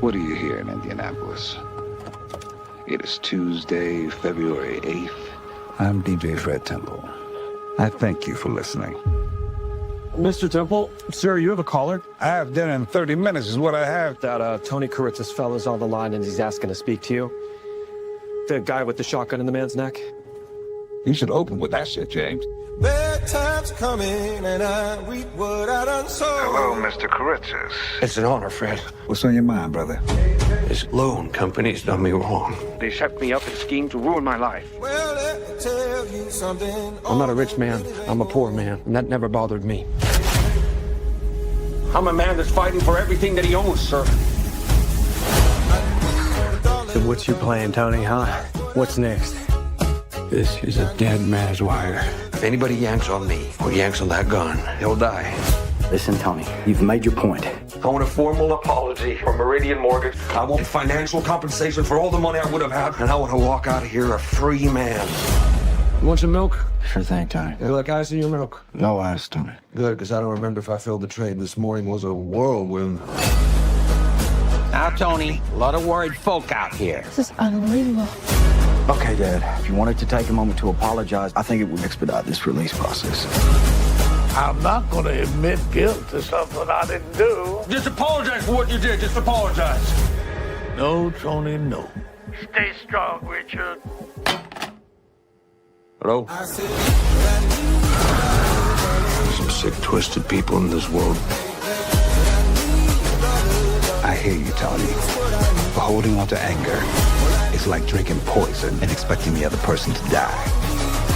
What do you hear in Indianapolis? It is Tuesday, February 8th. I'm DJ Fred Temple. I thank you for listening. Mr. Temple, sir, you have a caller? I have dinner in 30 minutes is what I have. That Tony Kiritsis fella's on the line and he's asking to speak to you. The guy with the shotgun in the man's neck. You should open with that shit, James. Bad times coming and I reap what I done sow. Hello, Mr. Kiritsis. It's an honor, Fred. What's on your mind, brother? This loan company's done me wrong. They set me up and schemed to ruin my life. Well, let me tell you something. I'm not a rich man. I'm a poor man, and that never bothered me. I'm a man that's fighting for everything that he owns, sir. So what's your plan, Tony, huh? What's next? This is a dead man's wire. If anybody yanks on me or yanks on that gun, he'll die. Listen, Tony, you've made your point. I want a formal apology from Meridian Mortgage. I want financial compensation for all the money I would have had, and I want to walk out of here a free man. You want some milk? Sure thing, Tony. You like ice in your milk? No ice, Tony. Good, because I don't remember if I filled the trade this morning was a whirlwind. Now, Tony, a lot of worried folk out here. This is unbelievable. Okay, Dad, if you wanted to take a moment to apologize, I think it would expedite this release process. I'm not going to admit guilt to something I didn't do. Just apologize for what you did. Just apologize. No, Tony, no. Stay strong, Richard. Hello? There's some sick, twisted people in this world. I hear you, Tony. But holding on to anger is like drinking poison and expecting the other person to die.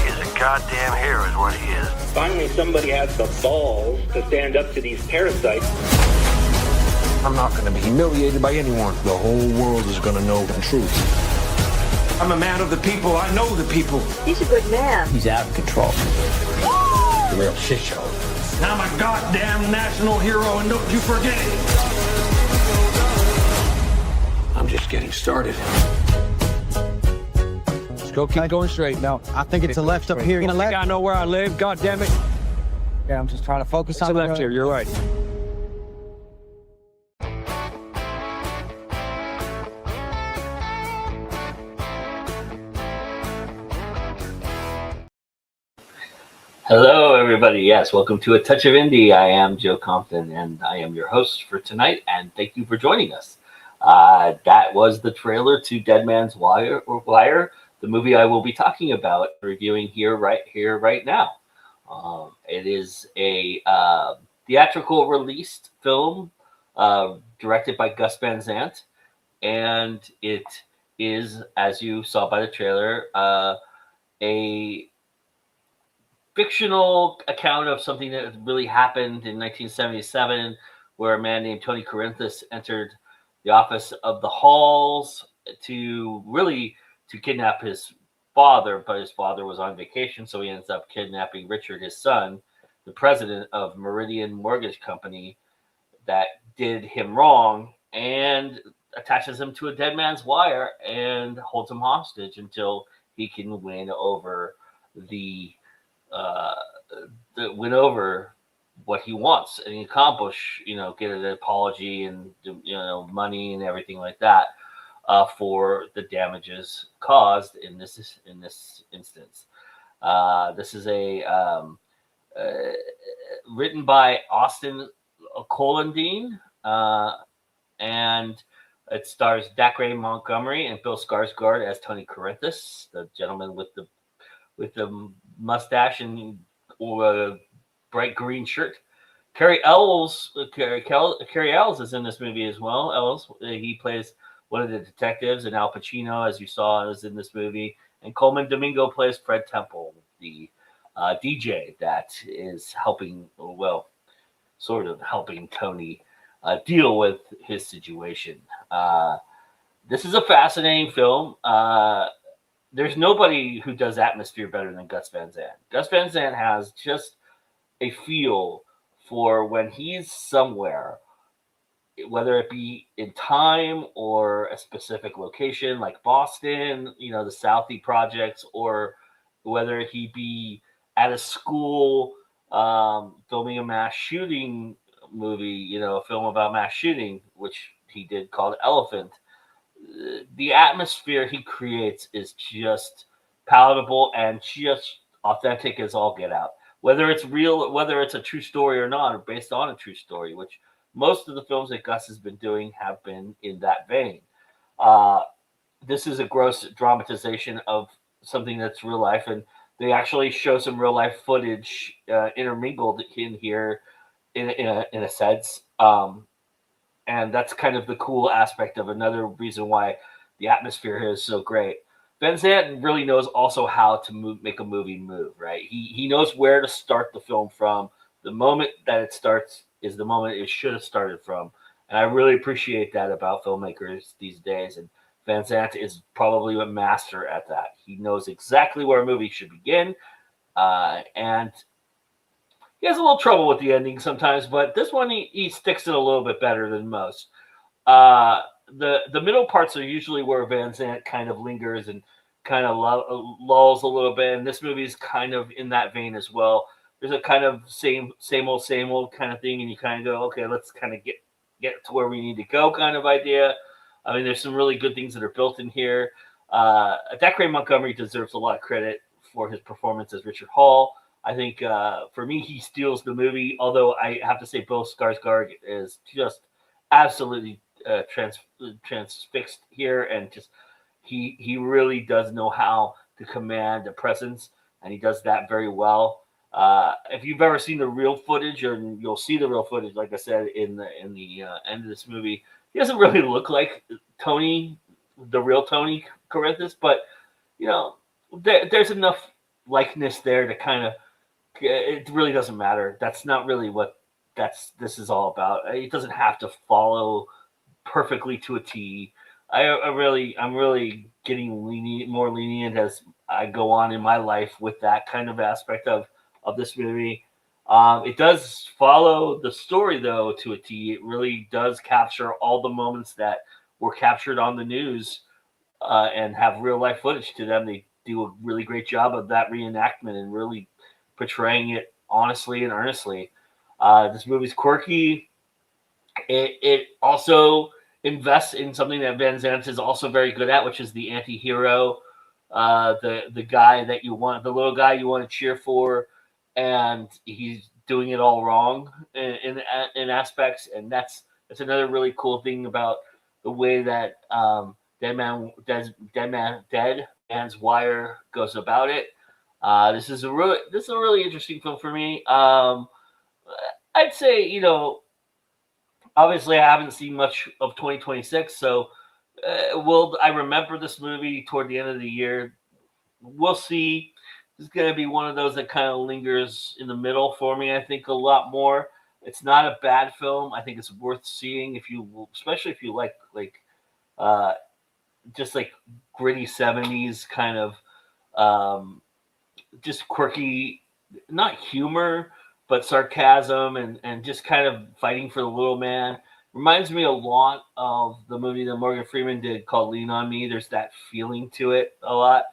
He's a goddamn hero is what he is. Finally, somebody has the balls to stand up to these parasites. I'm not going to be humiliated by anyone. The whole world is going to know the truth. I'm a man of the people. I know the people. He's a good man. He's out of control. The real shit show. I'm a goddamn national hero, and don't you forget it. I'm just getting started. Let's go, keep going straight. No, I think it's a left up here. Left. I know where I live, God damn it. Yeah, I'm just trying to focus It's a left here, you're right. Hello, everybody. Yes, welcome to A Touch of Indie. I am Joe Compton, and I am your host for tonight, and thank you for joining us. That was the trailer to Dead Man's Wire, the movie I will be talking about, reviewing right now. It is a theatrical released film directed by Gus Van Sant, and it is, as you saw by the trailer, a fictional account of something that really happened in 1977, where a man named Tony Kiritsis entered the office of the Halls to kidnap his father, but his father was on vacation, so he ends up kidnapping Richard, his son, the president of Meridian Mortgage Company, that did him wrong, and attaches him to a dead man's wire and holds him hostage until he can win over what he wants and accomplish, get an apology and, money and everything like that for the damages caused in this instance. This is written by Austin Colandine, and it stars Dacre Montgomery and Bill Skarsgard as Tony Kiritsis, the gentleman with the mustache and bright green shirt. Cary Elwes is in this movie as well. Elwes, he plays one of the detectives, and Al Pacino, as you saw, is in this movie. And Coleman Domingo plays Fred Temple, the DJ that is helping Tony deal with his situation. This is a fascinating film. There's nobody who does atmosphere better than Gus Van Sant. Gus Van Sant has just a feel for when he's somewhere, whether it be in time or a specific location like Boston, the Southie projects, or whether he be at a school filming a mass shooting movie, a film about mass shooting, which he did called Elephant. The atmosphere he creates is just palatable and just authentic as all get out. Whether it's real, whether it's a true story or not, or based on a true story, which most of the films that Gus has been doing have been in that vein. This is a gross dramatization of something that's real life, and they actually show some real life footage intermingled in here, in a sense. And that's kind of the cool aspect of another reason why the atmosphere here is so great. Van Sant really knows also how to make a movie move, right? He knows where to start the film from. The moment that it starts is the moment it should have started from. And I really appreciate that about filmmakers these days. And Van Sant is probably a master at that. He knows exactly where a movie should begin. And he has a little trouble with the ending sometimes, but this one he sticks it a little bit better than most. The middle parts are usually where Van Sant kind of lingers and kind of lulls a little bit, and this movie is kind of in that vein as well. There's a kind of same old kind of thing, and you kind of go, okay, let's kind of get to where we need to go kind of idea. I mean, there's some really good things that are built in here. Dacre Montgomery deserves a lot of credit for his performance as Richard Hall. I think for me, he steals the movie, although I have to say Bill Skarsgard is just absolutely transfixed here, and just he really does know how to command a presence, and he does that very well. If you've ever seen the real footage, and you'll see the real footage, like I said in the end of this movie, he doesn't really look like Tony, the real Tony Kiritsis, but there's enough likeness there to kind of. It really doesn't matter. That's not really what this is all about. It doesn't have to follow perfectly to a T. I'm really getting more lenient as I go on in my life with that kind of aspect of this movie. It does follow the story though to a T. It really does capture all the moments that were captured on the news and have real life footage to them. They do a really great job of that reenactment and really portraying it honestly and earnestly. This movie's quirky. It also invests in something that Van Sant is also very good at, which is the anti-hero, the guy that you want, the little guy you want to cheer for, and he's doing it all wrong in aspects, and that's another really cool thing about the way that Dead Man's Wire goes about it. This is a really interesting film for me. I'd say, obviously I haven't seen much of 2026, so will I remember this movie toward the end of the year? We'll see. It's going to be one of those that kind of lingers in the middle for me, I think, a lot more. It's not a bad film. I think it's worth seeing especially if you like just like gritty 70s kind of just quirky, not humor, but sarcasm and just kind of fighting for the little man. Reminds me a lot of the movie that Morgan Freeman did called Lean on Me. There's that feeling to it a lot.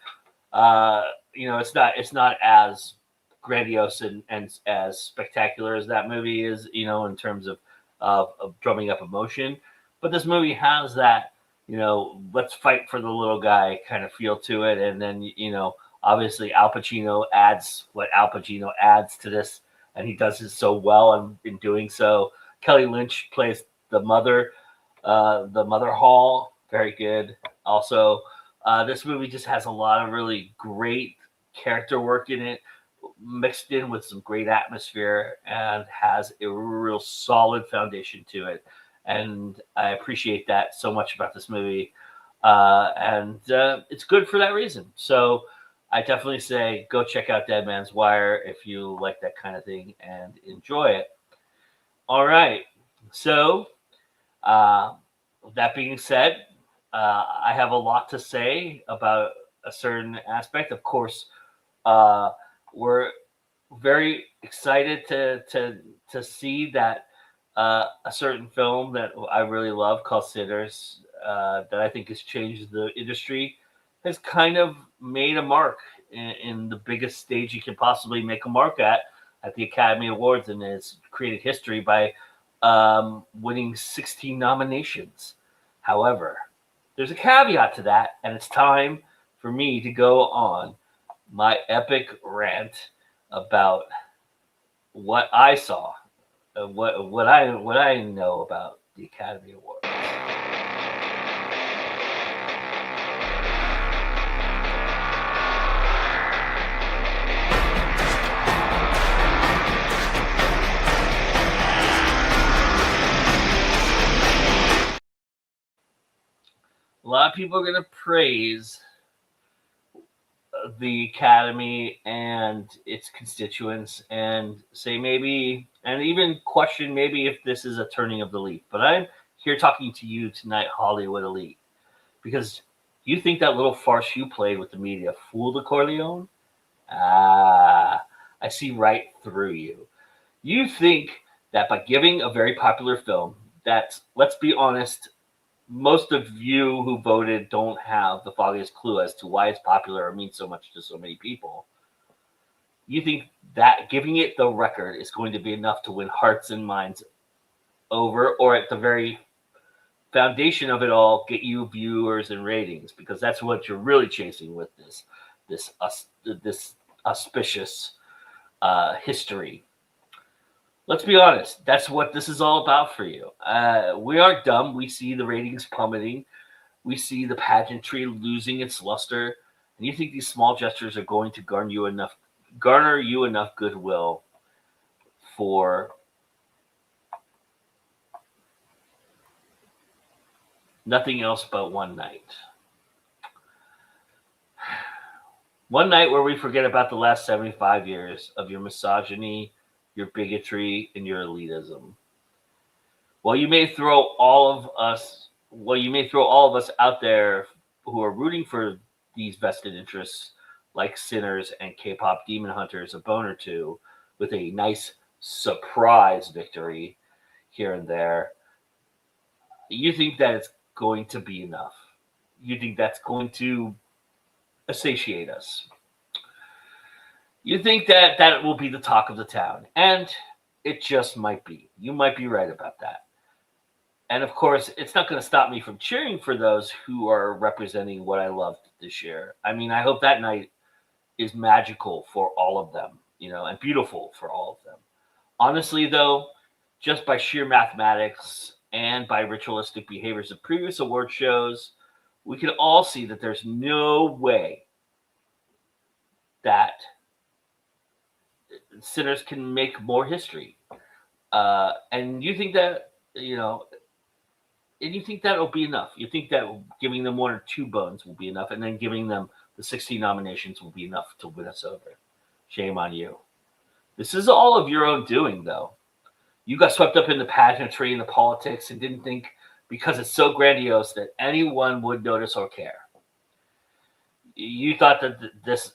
It's not as grandiose and as spectacular as that movie is, in terms of drumming up emotion. But this movie has that, let's fight for the little guy kind of feel to it. And then, obviously Al Pacino adds what Al Pacino adds to this, and he does it so well. And in doing so, Kelly Lynch plays the mother Hall, very good. Also, this movie just has a lot of really great character work in it, mixed in with some great atmosphere, and has a real solid foundation to it. And I appreciate that so much about this movie. And it's good for that reason. So I definitely say go check out Dead Man's Wire if you like that kind of thing and enjoy it. All right. So that being said, I have a lot to say about a certain aspect. Of course, we're very excited to see that a certain film that I really love called Sinners, that I think has changed the industry, has kind of made a mark in the biggest stage you can possibly make a mark at the Academy Awards, and has created history by winning 16 nominations. However, there's a caveat to that, and it's time for me to go on my epic rant about what I saw, what I know about the Academy Awards. A lot of people are going to praise the Academy and its constituents and say maybe, and even question maybe if this is a turning of the leaf. But I'm here talking to you tonight, Hollywood elite, because you think that little farce you played with the media fooled the Corleone? I see right through you. You think that by giving a very popular film that, let's be honest, most of you who voted don't have the foggiest clue as to why it's popular or means so much to so many people. You think that giving it the record is going to be enough to win hearts and minds over, or at the very foundation of it all, get you viewers and ratings, because that's what you're really chasing with this auspicious history. Let's be honest. That's what this is all about for you. We aren't dumb. We see the ratings plummeting. We see the pageantry losing its luster. And you think these small gestures are going to garner you enough goodwill for nothing else but one night. One night where we forget about the last 75 years of your misogyny, your bigotry, and your elitism. While you may throw all of us out there who are rooting for these vested interests, like sinners and K-pop demon hunters, a bone or two, with a nice surprise victory here and there, you think that it's going to be enough. You think that's going to satiate us. You think that will be the talk of the town, and it just might be. You might be right about that. And of course, it's not going to stop me from cheering for those who are representing what I loved this year. I mean, I hope that night is magical for all of them, and beautiful for all of them. Honestly, though, just by sheer mathematics and by ritualistic behaviors of previous award shows, we can all see that there's no way that sinners can make more history. And you think that, and you think that'll be enough. You think that giving them one or two bones will be enough, and then giving them the 60 nominations will be enough to win us over. Shame on you. This is all of your own doing, though. You got swept up in the pageantry and the politics and didn't think, because it's so grandiose, that anyone would notice or care. You thought that this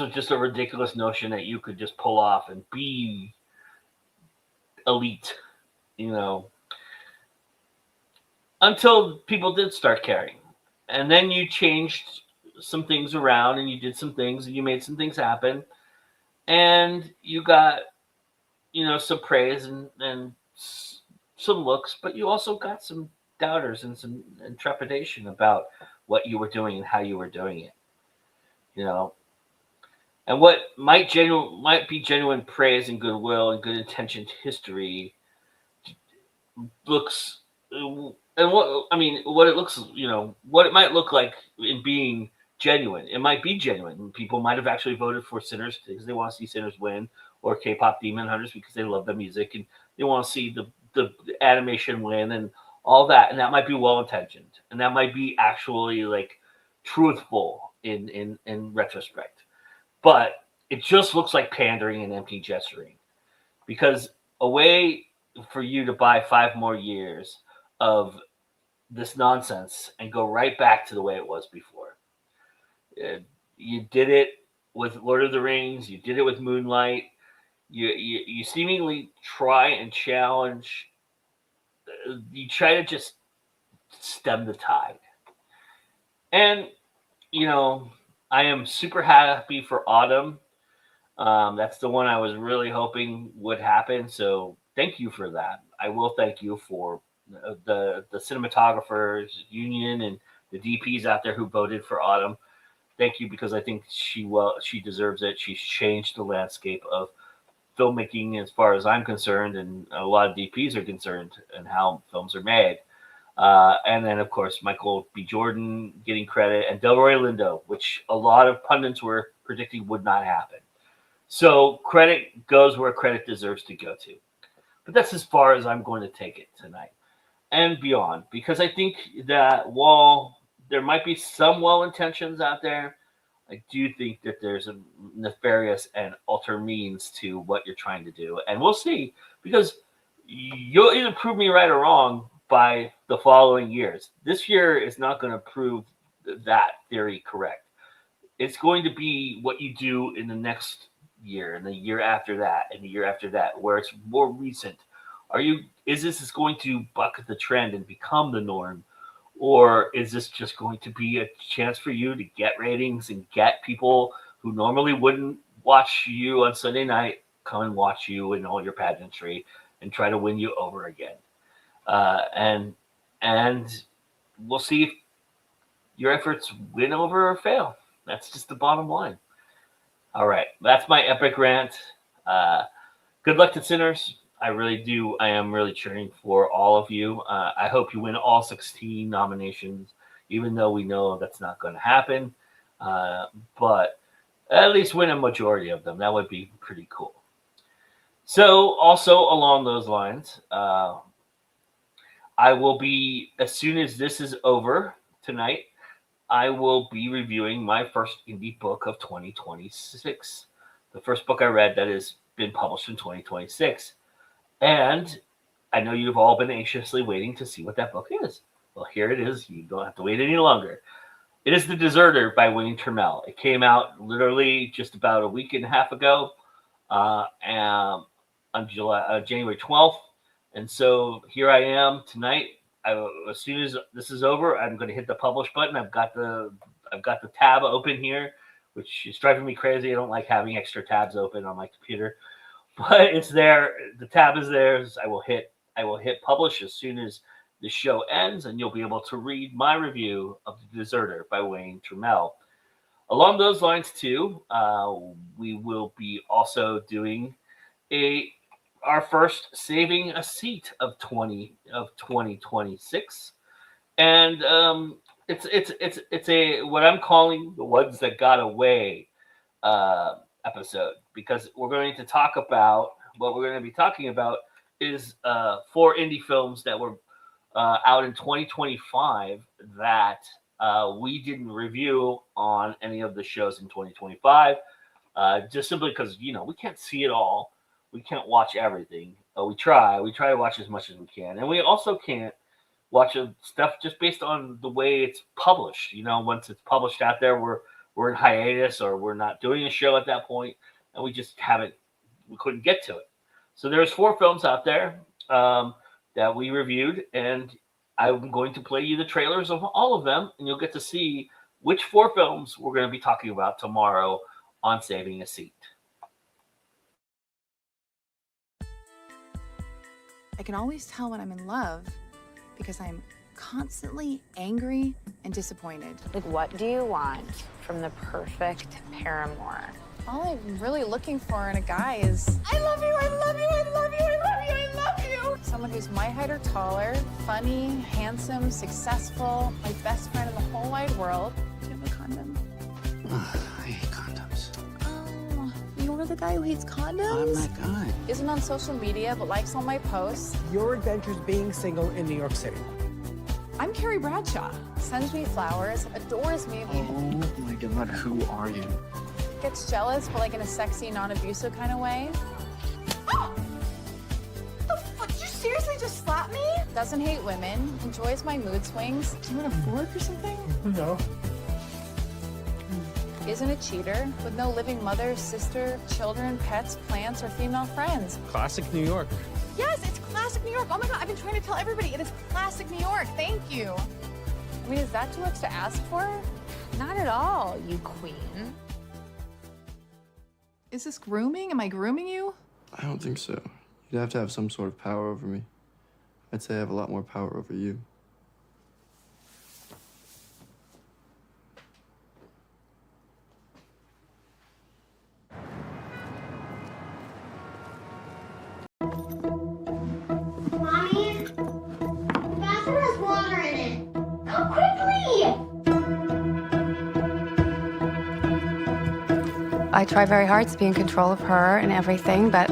was just a ridiculous notion that you could just pull off and be elite, until people did start caring. And then you changed some things around, and you did some things, and you made some things happen, and you got, some praise and some looks, but you also got some doubters and some trepidation about what you were doing and how you were doing it, And what might be genuine praise and goodwill and good intentioned history looks, and what it looks, what it might look like in being genuine. It might be genuine. People might have actually voted for Sinners because they want to see Sinners win, or K-pop Demon Hunters because they love the music and they want to see the animation win and all that. And that might be well intentioned, and that might be actually truthful in retrospect. But it just looks like pandering and empty gesturing, because a way for you to buy 5 more years of this nonsense and go right back to the way it was before. You did it with Lord of the Rings. You did it with Moonlight. You seemingly try and challenge. You try to just stem the tide. And, I am super happy for Autumn. That's the one I was really hoping would happen. So thank you for that. I will thank you for the cinematographers union and the DPs out there who voted for Autumn. Thank you, because I think she deserves it. She's changed the landscape of filmmaking as far as I'm concerned, and a lot of DPs are concerned, and how films are made. And then, of course, Michael B. Jordan getting credit, and Delroy Lindo, which a lot of pundits were predicting would not happen. So credit goes where credit deserves to go to. But that's as far as I'm going to take it tonight and beyond, because I think that while there might be some well-intentions out there, I do think that there's a nefarious and ulterior means to what you're trying to do. And we'll see, because you'll either prove me right or wrong by the following years. This year is not going to prove that theory correct. It's going to be what you do in the next year, and the year after that, and the year after that, where it's more recent. Is this going to buck the trend and become the norm? Or is this just going to be a chance for you to get ratings and get people who normally wouldn't watch you on Sunday night come and watch you in all your pageantry and try to win you over again? And we'll see if your efforts win over or fail. That's just the bottom line. All right, that's my epic rant. Good luck to Sinners. I am really cheering for all of you. I hope you win all 16 nominations, even though we know that's not going to happen. But at least win a majority of them. That would be pretty cool. So also along those lines, I will be, as soon as this is over tonight, I will be reviewing my first indie book of 2026. The first book I read that has been published in 2026. And I know you've all been anxiously waiting to see what that book is. Well, here it is. You don't have to wait any longer. It is The Deserter by Wayne Trammell. It came out literally just about a week and a half ago, and on January 12th. And so here I am tonight. As soon as this is over, I'm going to hit the publish button. I've got the tab open here, which is driving me crazy. I don't like having extra tabs open on my computer. But it's there. The tab is there. I will hit publish as soon as the show ends, and you'll be able to read my review of The Deserter by Wayne Trammell. Along those lines, too, we will be also doing our first Saving a Seat of 2026, and it's a what I'm calling the Ones That Got Away episode, because what we're going to be talking about is 4 indie films that were out in 2025 that we didn't review on any of the shows in 2025, just simply because we can't see it all, we can't watch everything. We try to watch as much as we can, and we also can't watch stuff just based on the way it's published. Once it's published out there, we're in hiatus, or we're not doing a show at that point, and we couldn't get to it. So there's 4 films out there that we reviewed, and I'm going to play you the trailers of all of them, and you'll get to see which 4 films we're going to be talking about tomorrow on Saving a Seat. I can always tell when I'm in love because I'm constantly angry and disappointed. Like, what do you want from the perfect paramour? All I'm really looking for in a guy is, I love you, I love you, I love you, I love you, I love you. Someone who's my height or taller, funny, handsome, successful, my best friend in the whole wide world. Do you have a condom? I hate condoms. Oh, you're the guy who hates condoms? I'm that guy. Isn't on social media, but likes all my posts. Your adventures being single in New York City. I'm Carrie Bradshaw. Sends me flowers, adores me. Oh my God, who are you? Gets jealous, but like in a sexy, non-abusive kind of way. Oh! The fuck? Did you seriously just slap me? Doesn't hate women. Enjoys my mood swings. Do you want a fork or something? No. Isn't a cheater, with no living mother, sister, children, pets, plants, or female friends. Classic New York. Yes, it's classic New York. Oh my God, I've been trying to tell everybody. It is classic New York. Thank you. I mean, is that too much to ask for? Not at all, you queen. Is this grooming? Am I grooming you? I don't think so. You'd have to have some sort of power over me. I'd say I have a lot more power over you. Mommy? The bathroom has water in it. Come quickly! I try very hard to be in control of her and everything, but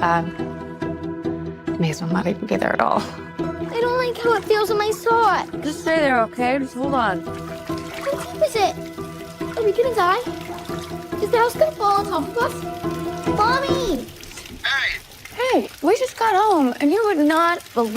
may as well not even be there at all. I don't like how it feels in my sock. Just stay there, okay? Just hold on. How deep is it? Are we gonna die? Is the house gonna fall on top of us? Mommy! Hey, we just got home, and you would not believe.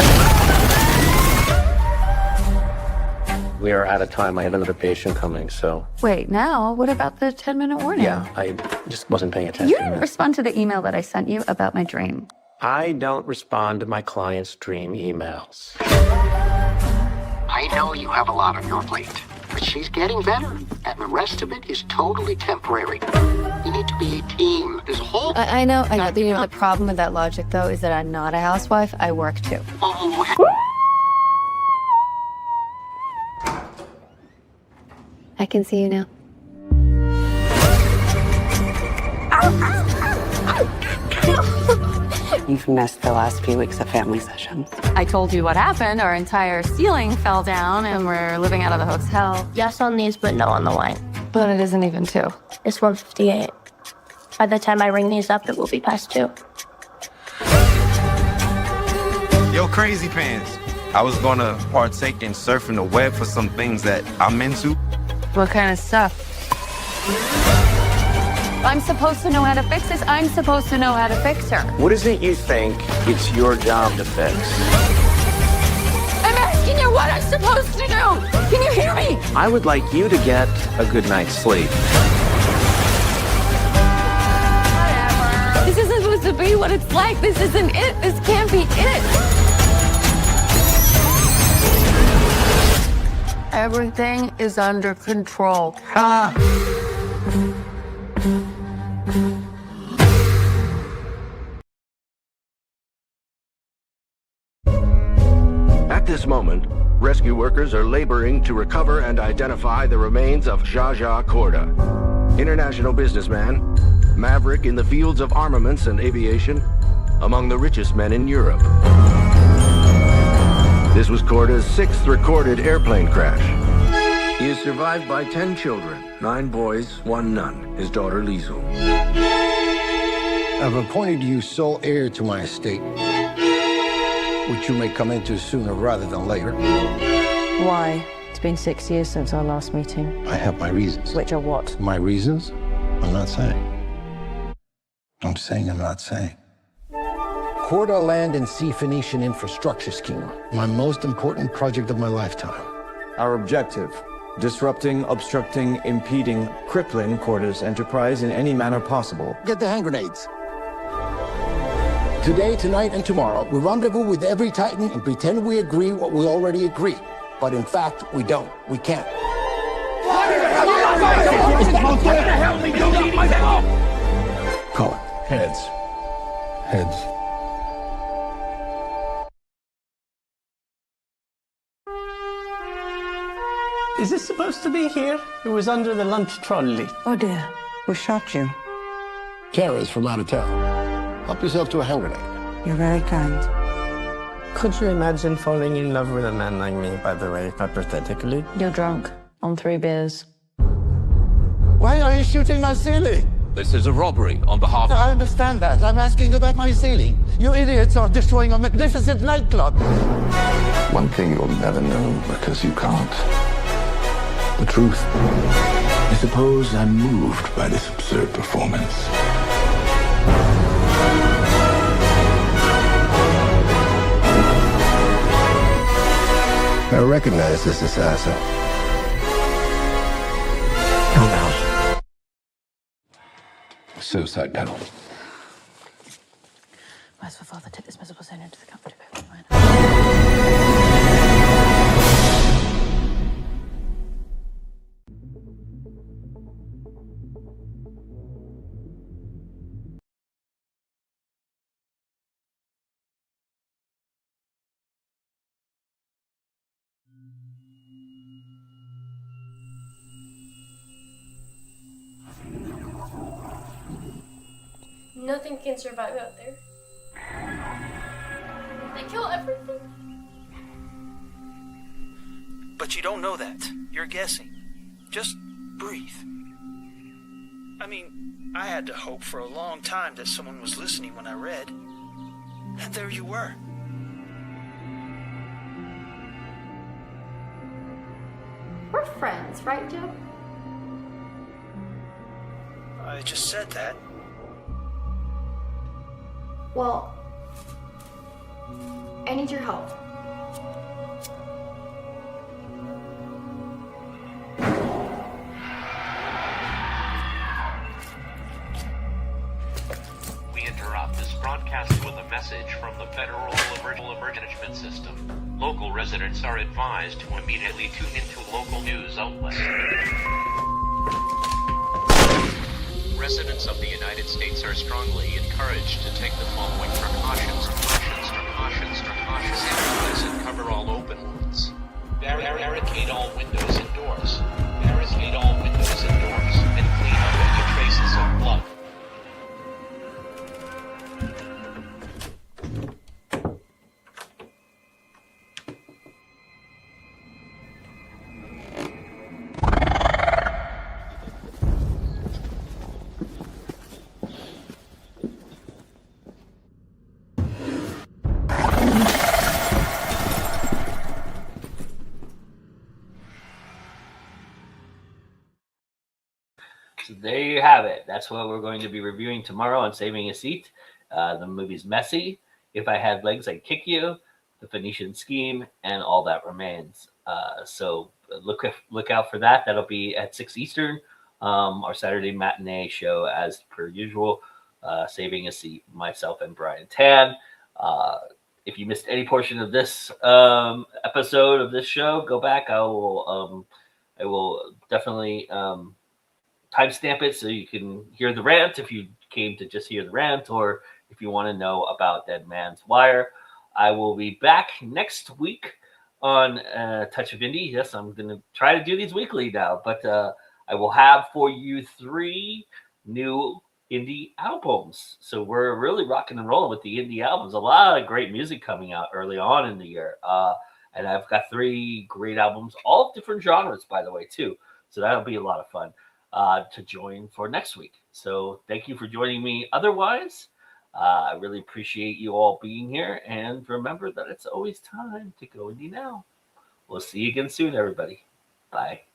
We are out of time. I have another patient coming, so. Wait, now? What about the 10-minute warning? Yeah, I just wasn't paying attention. You didn't respond to the email that I sent you about my dream. I don't respond to my clients' dream emails. I know you have a lot on your plate, but she's getting better, and the rest of it is totally temporary. You need to be a team. This whole... I know. The problem with that logic, though, is that I'm not a housewife. I work, too. I can see you now. You've missed the last few weeks of family sessions. I told you what happened. Our entire ceiling fell down, and we're living out of the hotel. Yes on these, but no on the wine. But it isn't even 2. It's 1:58. By the time I ring these up, it will be past 2. Yo, Crazy Pants. I was gonna partake in surfing the web for some things that I'm into. What kind of stuff? I'm supposed to know how to fix this. I'm supposed to know how to fix her. What is it you think it's your job to fix? I'm asking you what I'm supposed to do. Can you hear me? I would like you to get a good night's sleep. Whatever. This isn't supposed to be what it's like. This isn't it. This can't be it. Everything is under control. At this moment, rescue workers are laboring to recover and identify the remains of Jaja Korda, international businessman, maverick in the fields of armaments and aviation, among the richest men in Europe. This was Korda's 6th recorded airplane crash. He is survived by 10 children, 9 boys, 1 nun, his daughter Lizu. I've appointed you sole heir to my estate, which you may come into sooner rather than later. Why? It's been 6 years since our last meeting. I have my reasons. Which are what? My reasons? I'm not saying. I'm saying I'm not saying. Korda Land and Sea Phoenician Infrastructure Scheme, my most important project of my lifetime. Our objective: disrupting, obstructing, impeding, crippling Korda's enterprise in any manner possible. Get the hand grenades. Today, tonight, and tomorrow, we rendezvous with every Titan and pretend we agree what we already agree. But in fact, we don't. We can't. Call it. Heads. Heads. Is this supposed to be here? It was under the lunch trolley. Oh dear, who shot you? Tara's from out of town. Help yourself to a hand grenade. You're very kind. Could you imagine falling in love with a man like me, by the way, hypothetically? You're drunk. On 3 beers. Why are you shooting my ceiling? This is a robbery on behalf of... I understand that. I'm asking about my ceiling. You idiots are destroying a magnificent nightclub. One thing you'll never know because you can't. The truth. I suppose I'm moved by this absurd performance. I recognize this assassin. Oh no. Suicide pedal. Merciful Father, take this miserable sin into the comfort of Nothing can survive out there. They kill everything. But you don't know that. You're guessing. Just breathe. I mean, I had to hope for a long time that someone was listening when I read. And there you were. We're friends, right, Joe? I just said that. Well, I need your help. We interrupt this broadcast with a message from the Federal Emergency Management System. Local residents are advised to immediately tune into local news outlets. Residents of the United States are strongly encouraged to take the following precautions. Sanitize and cover all open wounds. Barricade all windows and doors. Barricade all windows and doors. And clean up any traces of blood. So there you have it. That's what we're going to be reviewing tomorrow on Saving a Seat. The movie's Messy, If I Had Legs, I'd Kick You, The Phoenician Scheme, and All That Remains. So look out for that. That'll be at 6 Eastern, our Saturday matinee show as per usual. Saving a Seat, myself and Brian Tan. If you missed any portion of this episode of this show, go back. I will definitely timestamp it so you can hear the rant if you came to just hear the rant, or if you want to know about Dead Man's Wire. I will be back next week on Touch of Indie. Yes, I'm going to try to do these weekly now, but I will have for you 3 new indie albums. So we're really rocking and rolling with the indie albums. A lot of great music coming out early on in the year. And I've got 3 great albums, all different genres, by the way, too. So that'll be a lot of fun to join for next week. So thank you for joining me. Otherwise, I really appreciate you all being here. And remember that it's always time to go indie now. We'll see you again soon, everybody. Bye.